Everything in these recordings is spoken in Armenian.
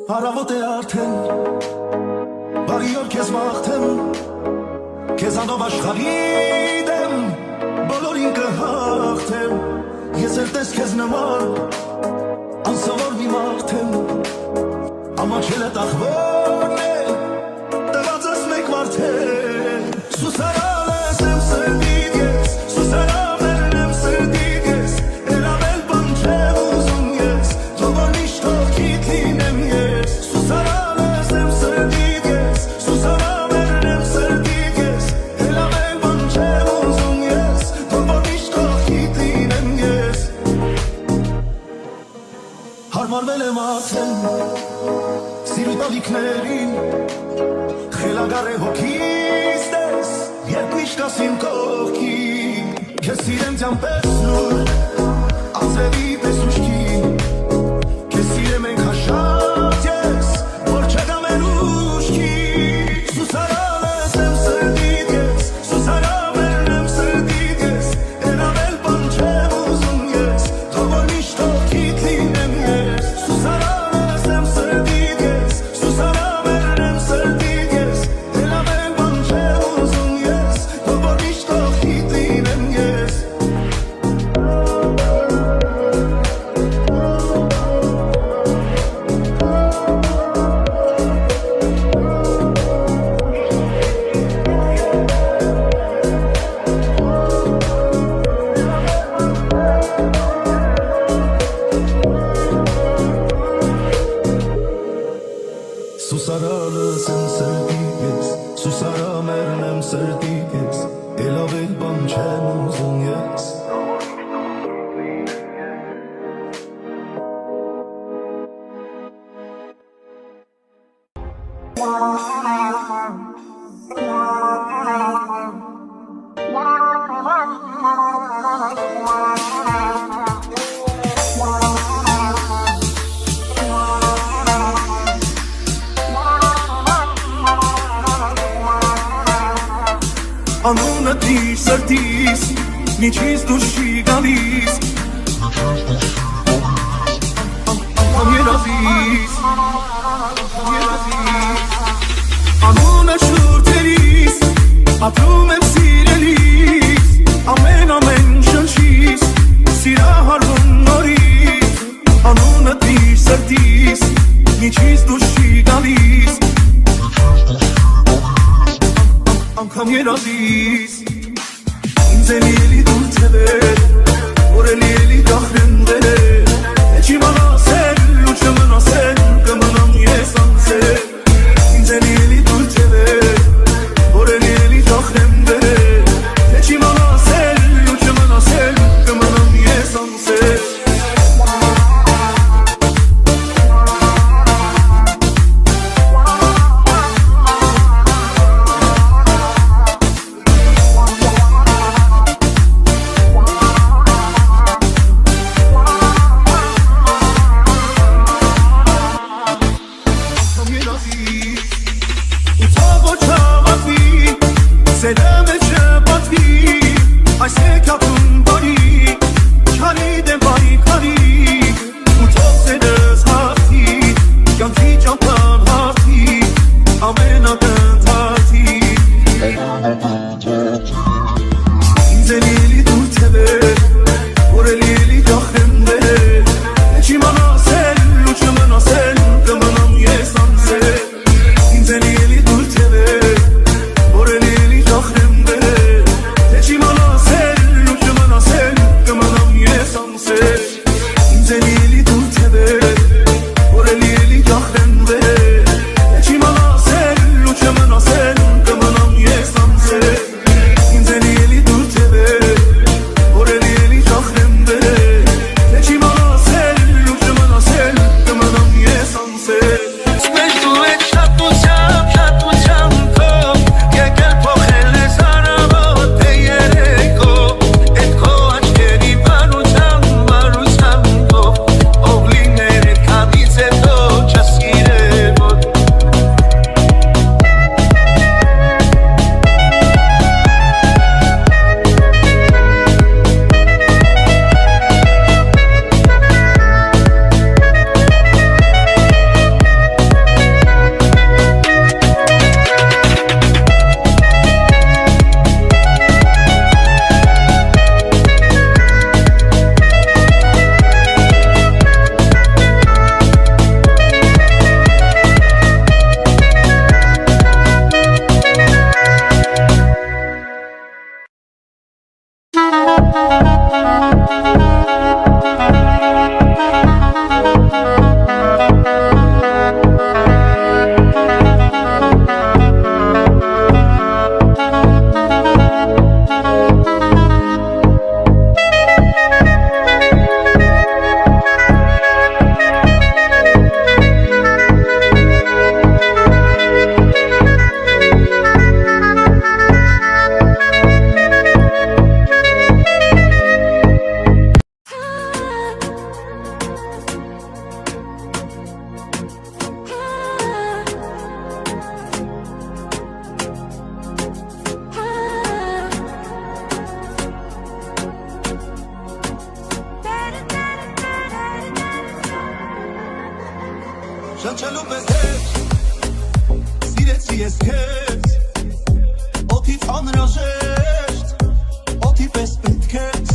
Հարավոտ է արդեն, բարի օր քեզ մաղթեմ, քեզանով աշխարհի դեմ, բոլորին կհաղթեմ, ես էլ տես քեզ նման, անսովոր մի մարդեմ, ամաչել է ախորն է, տված ես մեկ մարդեմ, սուսարալ ես եմ սրտիդ ես, սուսարավերն եմ սրտիդ ես, էլավել բան չեմ ուզում ես, թող որ միշտ հոգիդ լինեմ ես, սուսարալ ես եմ սրտիդ ես, սուսարավերն եմ սրտիդ ես, էլավել բան չեմ ուզում ես, թող որ միշտ հոգիդ լինեմ ես, հարմարվել եմ ասեմ, սիրուտ ալիքներին, խելագար է հոգիս տես, երբ միշտ կասիմ կողքին, քեզ սիրեմ ձյան պես նոր, անձրևի պես ուշքին, քեզ սիրեմ ենք հաշած ես, որ չգամ են ուշքին, սուսարալ ես եմ սրտիդ ես, սուսարավերն եմ սրտիդ ես, էլավել բան չեմ ուզում ես, թող որ միշտ հոգիդ լինեմ ես, սուսարալ ես եմ սրտիդ ես, սուսարավերն եմ սրտիդ ես, էլավել բան չեմ ուզում ես, թող որ միշտ հոգիդ լինեմ ես, սուսարալս եմ սրտիդ ես, սուսարամերն եմ սրտիդ ես, էլավել բան չեմ ուզում ես, անունդ իր սրտիս, միջից դուրս չի գալիս, անգամ երազիս, անունը շուրթերիս, ապրում եմ սիրելիս, ամեն շնչիս, սիրահարվում նորից, անունդ իր սրտիս, միջից դուրս չի գալիս, անգամ երազիս, ինձ էլի էլի դուր թևեր, որ էլի կախնեմ վերեր, էջի մանասել ու չմնասել, կմնամ ես անցել, ինձ էլի դուր թևեր, որ էլի կախնեմ վերեր, էջի մանասել ու չմնասել, կմնամ ես անցել, Շնչելու պես հետ սիրեցի ես քեզ օդից անհրաժեշտ օդի պես պետք ես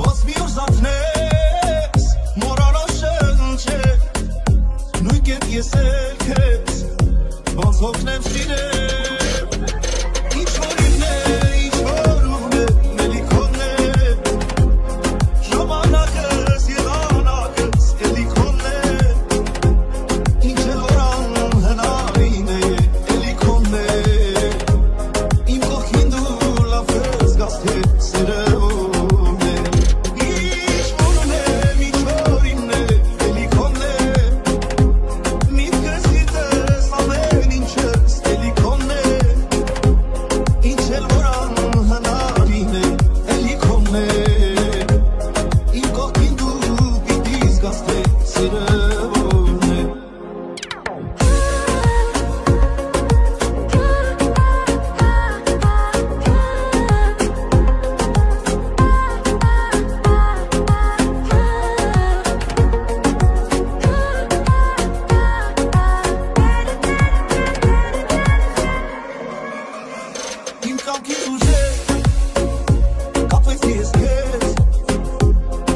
ոնց մի օր զարթնես մոռանալ շնչել նույն կերպ ես էլ քեզ ոնց հոգնեմ սիրել ինչ որ իմն է ինչ որ ուղն է մելիքոնն է ժամանակս եղանակս էլի քոնն է ինչ էլ որ անհնարին է էլի քոնն է իմ կողքին դու լավ ես գաս թե սերը ում է ինչ որ ունեմ ինչ որ իմն է էլի քոնն է միտքս գիտես ամեն ինչս էլի քոնն է ինչ էլ որ անհնարին է էլի քոնն է իմ կողքին դու պիտի զգաս թե սերը ում է Իմ կամքի ուժեր կապեցի ես քեզ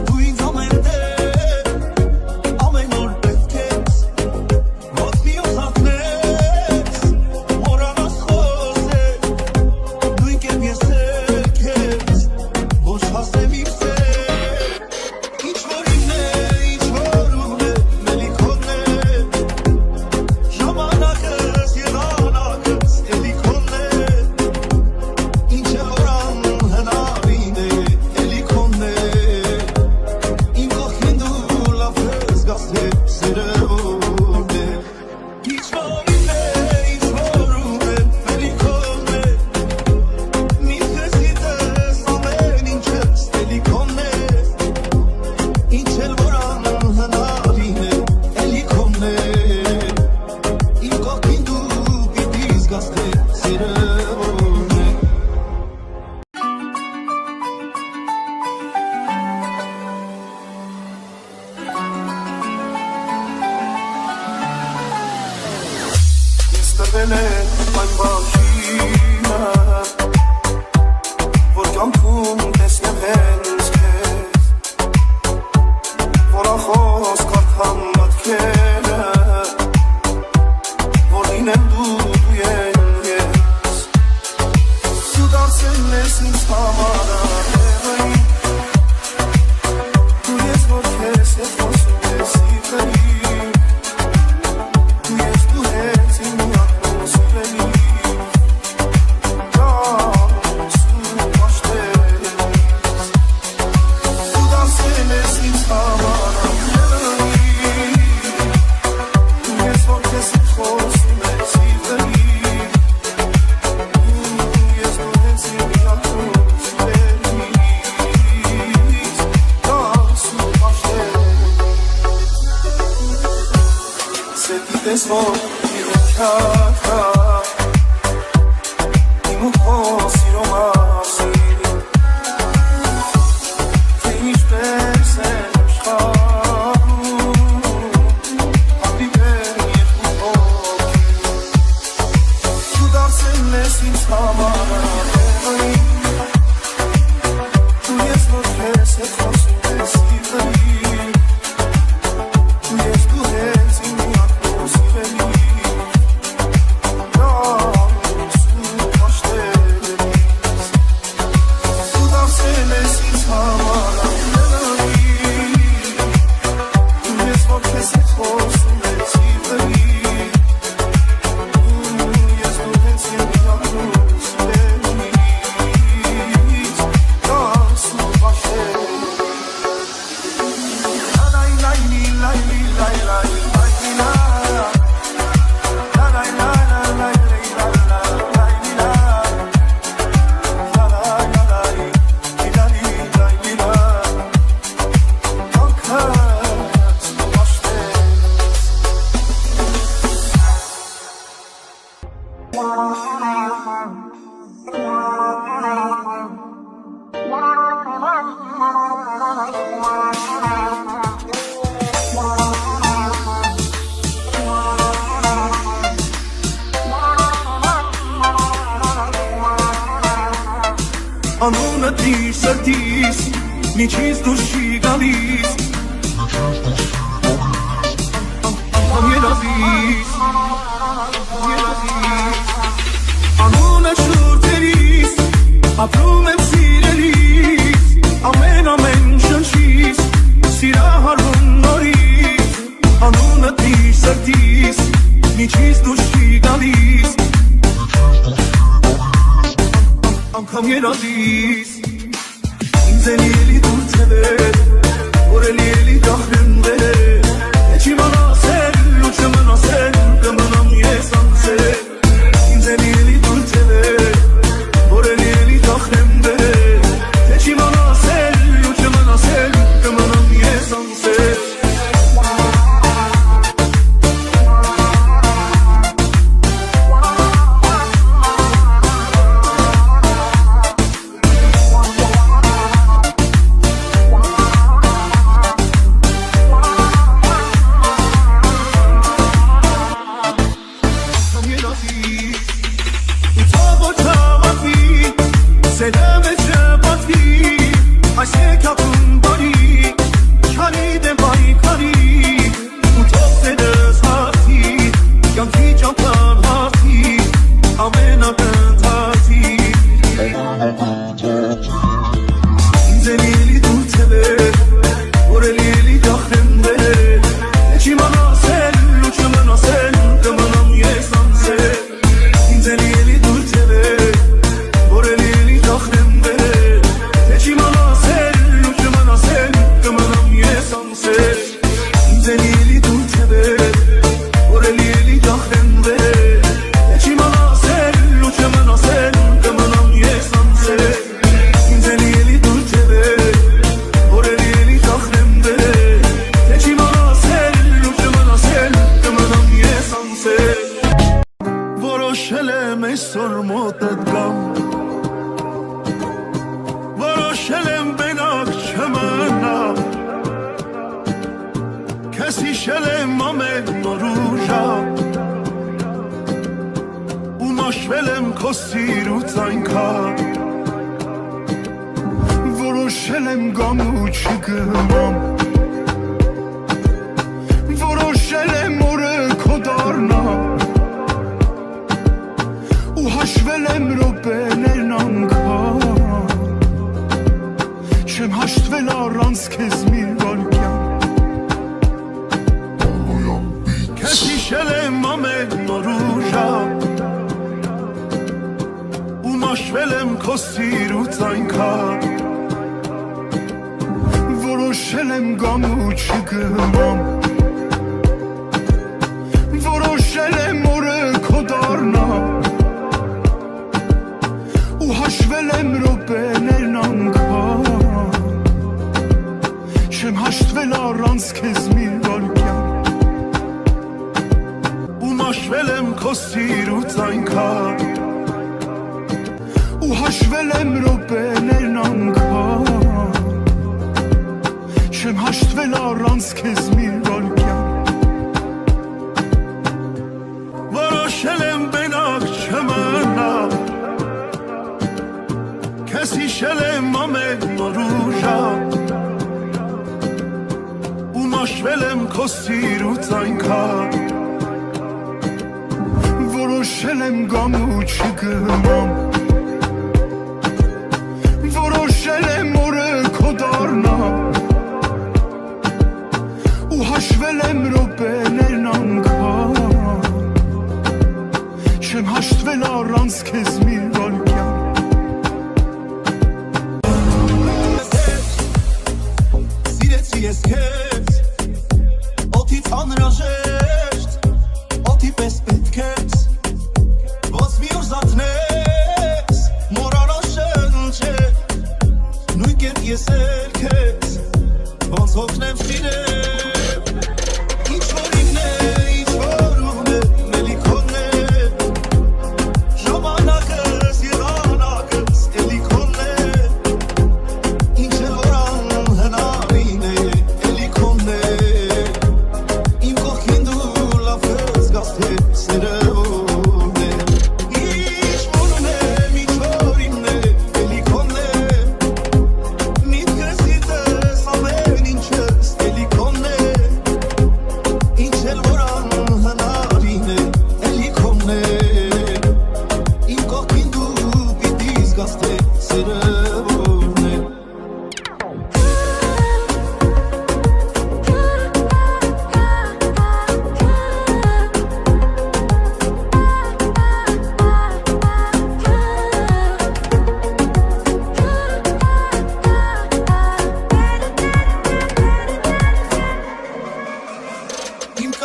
դու ինձ ամեն տեղ ամեն օր պետք ես ոնց մի օր զարթնես մոռանաս խոսել նույն կերպ ես էլ քեզ ոչ հասնեմ իմ սեր ինչ որ իմն է ինչ որ ուղն է մելիքոնն է ժամանակս եղանակս էլի քոնն է ինչ էլ որ անհնարին է էլի քոնն է իմ կողքին դու լավ ես գաս թե սերը ում է ինչ որ իմն է ինչ որ ուղն է մելիքոնն է միտքս գիտես ամեն ինչս էլի քոնն է ինչ էլ որ անհնարին է էլի քոնն է իմ կողքին դու պիտի զգաս թե սերը ում է Ես տվել եմ այն բաժինը որ կյանքում տեսնեմ հենց քեզ որ ախոս կարդամ մտքերը որ լինեմ դու են ես դու դարձել ես ինձ համար ահեղային դու ես որ քեզ հետ խոսում ես սիրտերին դու ես դու հենց իմ միակն սիրելի դասու պաշտել դու դարձել ես ինձ համար ահեղային դու ես որ քեզ հետ խոսում ես սիրտերին դու ես դու հենց իմ միակն սիրելի դասու պաշտել Սետիտես որ իրոքյատ կա իմ ու քո սիրո մասին թե ինչպես են աշխարհում հանդիպել երկու հոգի դու դարձել ես ինձ համար ահեղային դու ես որ քեզ հետ խոսում ես սիրտերին դու ես դու հենց իմ միակն սիրելի դասու պաշտել անունիր սրտիս միջից դուրս չի գալիս անգամ երազիս անունը շուրթերիս ապրում եմ սիրելիս ամեն շնչիս սիրահարվում նորից անունդ իր սրտիս միջից դուրս չի գալիս անգամ երազիս ինձ էլի դուր թևեր որ էլի դախրնվեր էջի մանասել ու չմնասել կմնամ ես անցել ինձ էլի դուր թևեր որ էլի դախրնվեր էջի մանասել ու չմնասել կմնամ ես անցել Eliko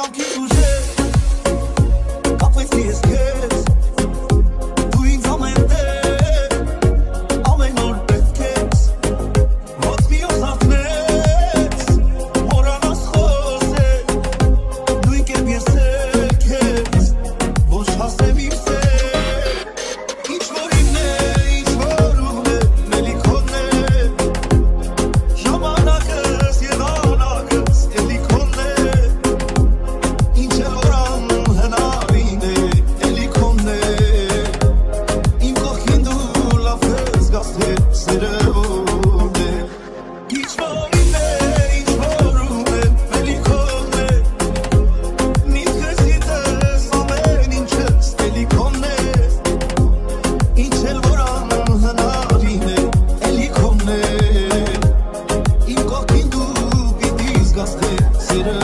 կյանքի ուժեր կապվեցի ես քեզ դու ինձ ամեն տեղ ամեն օր պետք ես ոչ մի օր զարթնես մոռանաս խոսել նույն կերպ ես քեզ ոչ հասեմ իմ սեր ինչ որ իմն է ինչ որ ումն է էլի քոնն է ժամանակս եղանակս էլի քոնն է ինչ էլ որ անհնարին է էլի քոնն է իմ կողքին դու լավ կզգաս թե սերը ում է ինչ որ իմն է ինչ որ ումն է էլի քոնն է միտքս գիտես ամեն ինչս էլի քոնն է ինչ էլ որ անհնարին է էլի քոնն է իմ կողքին դու պիտի զգաս թե սերը